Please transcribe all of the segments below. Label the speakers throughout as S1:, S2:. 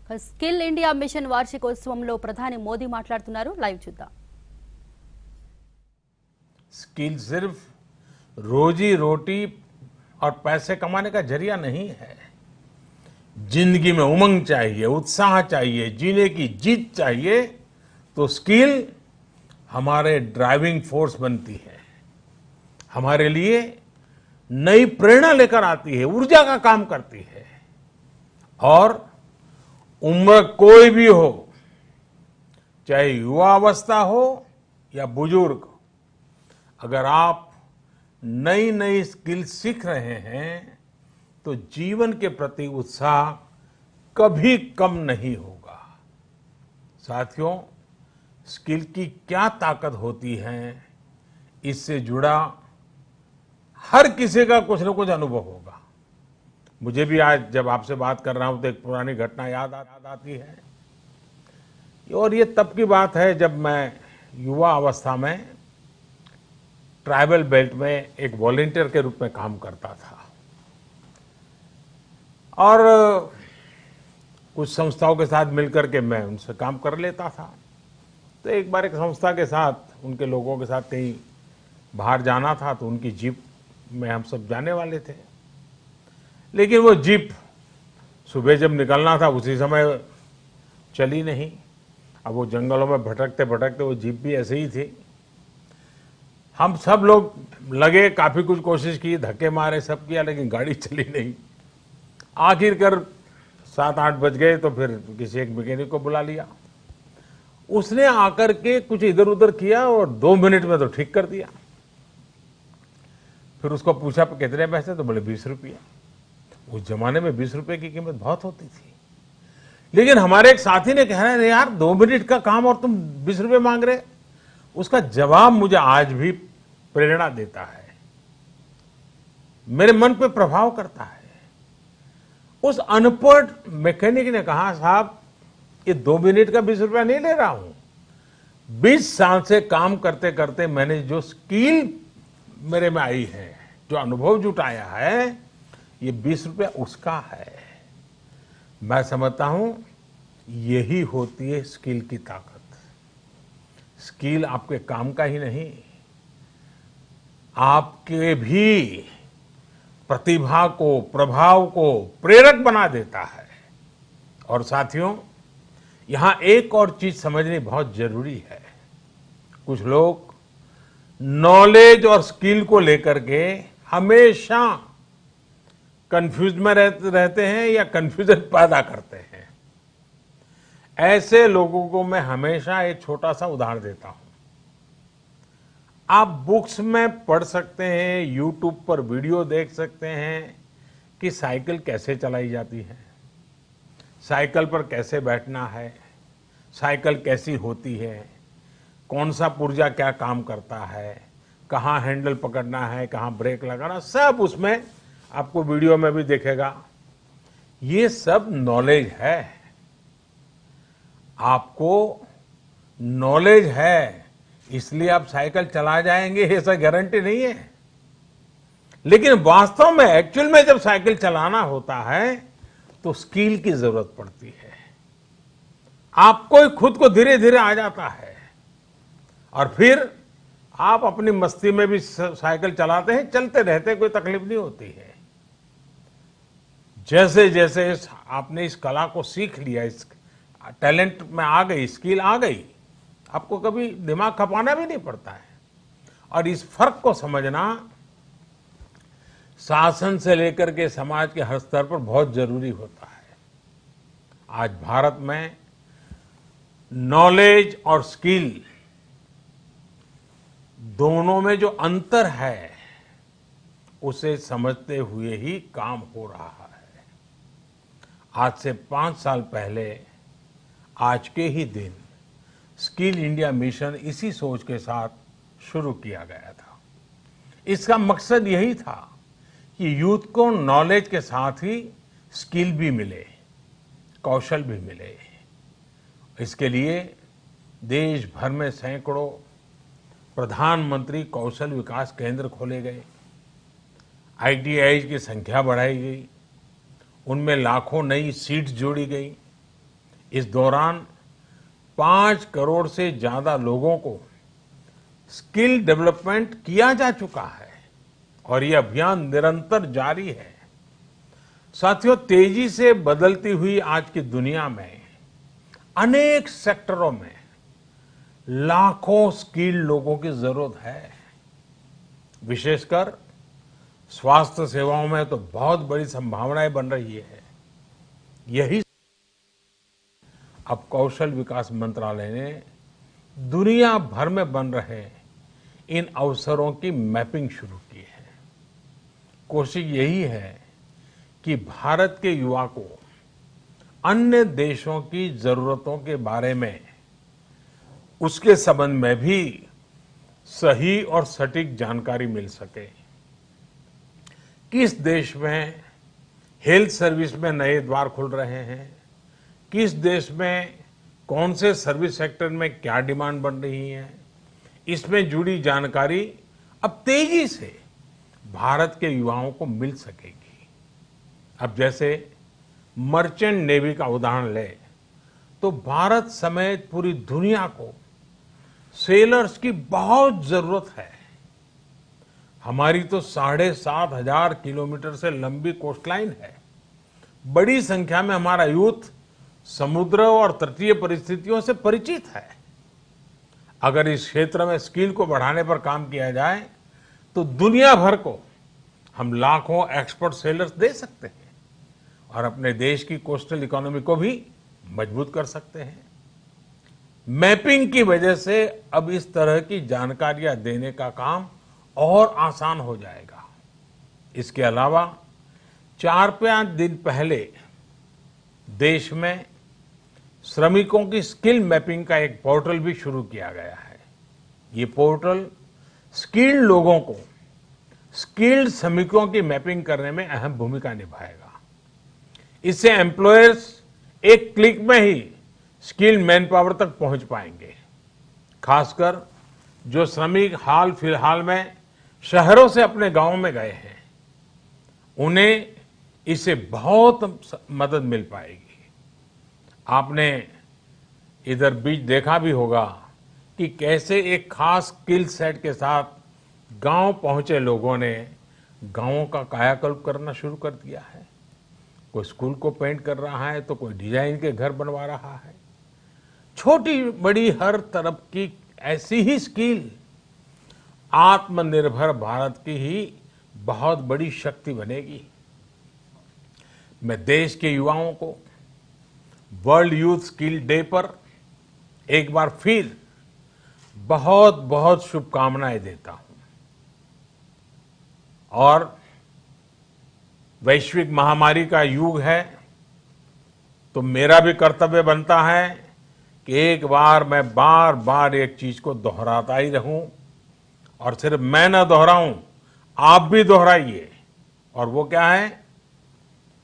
S1: Skill India mission వార్షికోత్సవంలో ప్రధాని మోదీ మాట్లాడుతున్నారు. Live చూద్దాం.
S2: स्किल सिर्फ रोजी रोटी और पैसे कमाने का जरिया नहीं है. जिंदगी में उमंग चाहिए, उत्साह चाहिए, जीने की जीत चाहिए, तो स्किल हमारे ड्राइविंग फोर्स बनती है, हमारे लिए नई प्रेरणा लेकर आती है, ऊर्जा का काम करती है. और उम्र कोई भी हो, चाहे युवा अवस्था हो या बुजुर्ग, अगर आप नई नई स्किल सीख रहे हैं तो जीवन के प्रति उत्साह कभी कम नहीं होगा. साथियों, स्किल की क्या ताकत होती है, इससे जुड़ा हर किसी का कुछ न कुछ अनुभव होगा. मुझे भी आज जब आपसे बात कर रहा हूं तो एक पुरानी घटना याद आती है. और ये तब की बात है जब मैं युवा अवस्था में ट्राइबल बेल्ट में एक वॉलंटियर के रूप में काम करता था और कुछ संस्थाओं के साथ मिलकर के मैं उनसे काम कर लेता था. तो एक बार एक संस्था के साथ उनके लोगों के साथ कहीं बाहर जाना था, तो उनकी जीप में हम सब जाने वाले थे. लेकिन वो जीप सुबह जब निकलना था उसी समय चली नहीं. अब वो जंगलों में भटकते भटकते वो जीप भी ऐसे ही थी. हम सब लोग लगे, काफी कुछ कोशिश की, धक्के मारे, सब किया, लेकिन गाड़ी चली नहीं. आखिरकार 7-8 बज गए तो फिर किसी एक मैकेनिक को बुला लिया. उसने आकर के कुछ इधर उधर किया और 2 मिनट में तो ठीक कर दिया. फिर उसको पूछा कितने पैसे, तो बोले 20 रुपये. उस जमाने में 20 रुपये की कीमत बहुत होती थी. लेकिन हमारे एक साथी ने कहा, यार 2 मिनट का काम और तुम 20 रुपये मांग रहे. उसका जवाब मुझे आज भी प्रेरणा देता है, मेरे मन पे प्रभाव करता है. उस अनपढ़ मैकेनिक ने कहा, साहब ये 2 मिनट का 20 रुपया नहीं ले रहा हूं. 20 साल से काम करते करते मैंने जो स्किल मेरे में आई है, जो अनुभव जुटाया है, ये 20 रुपया उसका है. मैं समझता हूं यही होती है स्किल की ताकत. स्किल आपके काम का ही नहीं, आपके भी प्रतिभा को, प्रभाव को प्रेरक बना देता है. और साथियों, यहां एक और चीज समझनी बहुत जरूरी है. कुछ लोग नॉलेज और स्किल को लेकर के हमेशा कंफ्यूज में रहते हैं या कंफ्यूजन पैदा करते हैं. ऐसे लोगों को मैं हमेशा एक छोटा सा उदाहरण देता हूं. आप बुक्स में पढ़ सकते हैं, यूट्यूब पर वीडियो देख सकते हैं कि साइकिल कैसे चलाई जाती है, साइकिल पर कैसे बैठना है, साइकिल कैसी होती है, कौन सा पुर्जा क्या काम करता है, कहाँ हैंडल पकड़ना है, कहाँ ब्रेक लगाना, सब उसमें आपको वीडियो में भी दिखेगा. ये सब नॉलेज है. आपको नॉलेज है इसलिए आप साइकिल चला जाएंगे, ऐसा गारंटी नहीं है. लेकिन वास्तव में एक्चुअल में जब साइकिल चलाना होता है तो स्किल की जरूरत पड़ती है. आपको खुद को धीरे धीरे आ जाता है और फिर आप अपनी मस्ती में भी साइकिल चलाते हैं, चलते रहते, कोई तकलीफ नहीं होती है. जैसे जैसे आपने इस कला को सीख लिया, इस टैलेंट में आ गई, स्किल आ गई, आपको कभी दिमाग खपाना भी नहीं पड़ता है. और इस फर्क को समझना शासन से लेकर के समाज के हर स्तर पर बहुत जरूरी होता है. आज भारत में नॉलेज और स्किल दोनों में जो अंतर है उसे समझते हुए ही काम हो रहा है. आज से 5 साल पहले आज के ही दिन स्किल इंडिया मिशन इसी सोच के साथ शुरू किया गया था. इसका मकसद यही था कि यूथ को नॉलेज के साथ ही स्किल भी मिले, कौशल भी मिले. इसके लिए देश भर में सैकड़ों प्रधानमंत्री कौशल विकास केंद्र खोले गए, ITI की संख्या बढ़ाई गई, उनमें लाखों नई सीट्स जोड़ी गई इस दौरान 5 करोड़ से ज्यादा लोगों को स्किल डेवलपमेंट किया जा चुका है और ये अभियान निरंतर जारी है। साथियों, तेजी से बदलती हुई आज की दुनिया में अनेक सेक्टरों में लाखों स्किल्ड लोगों की जरूरत है। विशेषकर स्वास्थ्य सेवाओं में तो बहुत बड़ी संभावनाएं बन रही है। यही अब कौशल विकास मंत्रालय ने दुनिया भर में बन रहे इन अवसरों की मैपिंग शुरू की है। कोशिश यही है कि भारत के युवा को अन्य देशों की जरूरतों के बारे में, उसके संबंध में भी सही और सटीक जानकारी मिल सके। किस देश में हेल्थ सर्विस में नए द्वार खुल रहे हैं, किस देश में कौन से सर्विस सेक्टर में क्या डिमांड बन रही है, इसमें जुड़ी जानकारी अब तेजी से भारत के युवाओं को मिल सकेगी। अब जैसे मर्चेंट नेवी का उदाहरण ले तो भारत समेत पूरी दुनिया को सेलर्स की बहुत जरूरत है। हमारी तो 7,500 किलोमीटर से लंबी कोस्टलाइन है। बड़ी संख्या में हमारा यूथ समुद्र और तटीय परिस्थितियों से परिचित है। अगर इस क्षेत्र में स्किल को बढ़ाने पर काम किया जाए तो दुनिया भर को हम लाखों एक्सपर्ट सेलर्स दे सकते हैं और अपने देश की कोस्टल इकोनॉमी को भी मजबूत कर सकते हैं। मैपिंग की वजह से अब इस तरह की जानकारियां देने का काम और आसान हो जाएगा। इसके अलावा 4-5 दिन पहले देश में श्रमिकों की स्किल मैपिंग का एक पोर्टल भी शुरू किया गया है। ये पोर्टल स्किल्ड लोगों को स्किल्ड श्रमिकों की मैपिंग करने में अहम भूमिका निभाएगा। इससे एम्प्लॉयर्स एक क्लिक में ही स्किल्ड मैन पावर तक पहुंच पाएंगे। खासकर जो श्रमिक हाल फिलहाल में शहरों से अपने गांव में गए हैं, उन्हें इससे बहुत मदद मिल पाएगी। आपने इधर बीच देखा भी होगा कि कैसे एक खास स्किल सेट के साथ गांव पहुंचे लोगों ने गांवों का कायाकल्प करना शुरू कर दिया है। कोई स्कूल को पेंट कर रहा है तो कोई डिजाइन के घर बनवा रहा है। छोटी बड़ी हर तरफ की ऐसी ही स्किल आत्मनिर्भर भारत की ही बहुत बड़ी शक्ति बनेगी। मैं देश के युवाओं को वर्ल्ड यूथ स्किल डे पर एक बार फिर बहुत बहुत शुभकामनाएं देता हूं और वैश्विक महामारी का युग है तो मेरा भी कर्तव्य बनता है कि एक बार मैं बार बार एक चीज को दोहराता ही रहूं और सिर्फ मैं ना दोहराऊं, आप भी दोहराइए। और वो क्या है?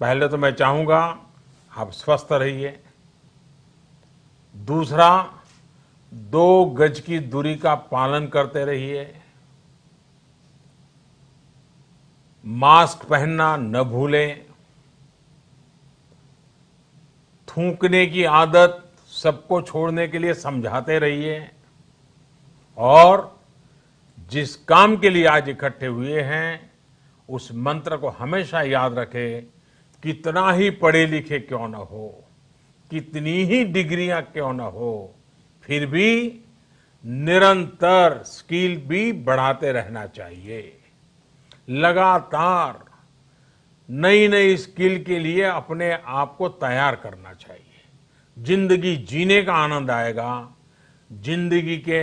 S2: पहले तो मैं चाहूंगा आप स्वस्थ रहिए। दूसरा, 2 गज की दूरी का पालन करते रहिए। मास्क पहनना न भूलें। थूकने की आदत सबको छोड़ने के लिए समझाते रहिए और जिस काम के लिए आज इकट्ठे हुए हैं उस मंत्र को हमेशा याद रखें। कितना ही पढ़े लिखे क्यों न हो, कितनी ही डिग्रियां क्यों न हो, फिर भी निरंतर स्किल भी बढ़ाते रहना चाहिए। लगातार नई नई स्किल के लिए अपने आप को तैयार करना चाहिए। जिंदगी जीने का आनंद आएगा, जिंदगी के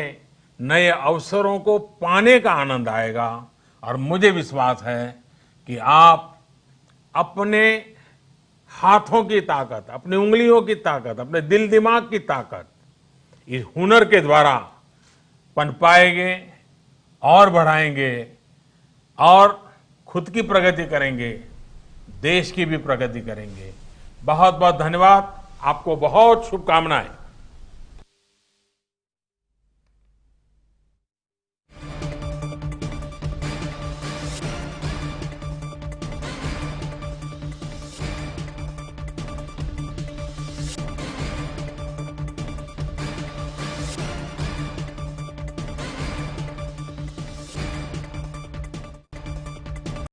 S2: नए अवसरों को पाने का आनंद आएगा और मुझे विश्वास है कि आप अपने हाथों की ताकत, अपनी उंगलियों की ताकत, अपने दिल दिमाग की ताकत इस हुनर के द्वारा पनपाएंगे और बढ़ाएंगे और खुद की प्रगति करेंगे, देश की भी प्रगति करेंगे। बहुत बहुत धन्यवाद। आपको बहुत शुभकामनाएं।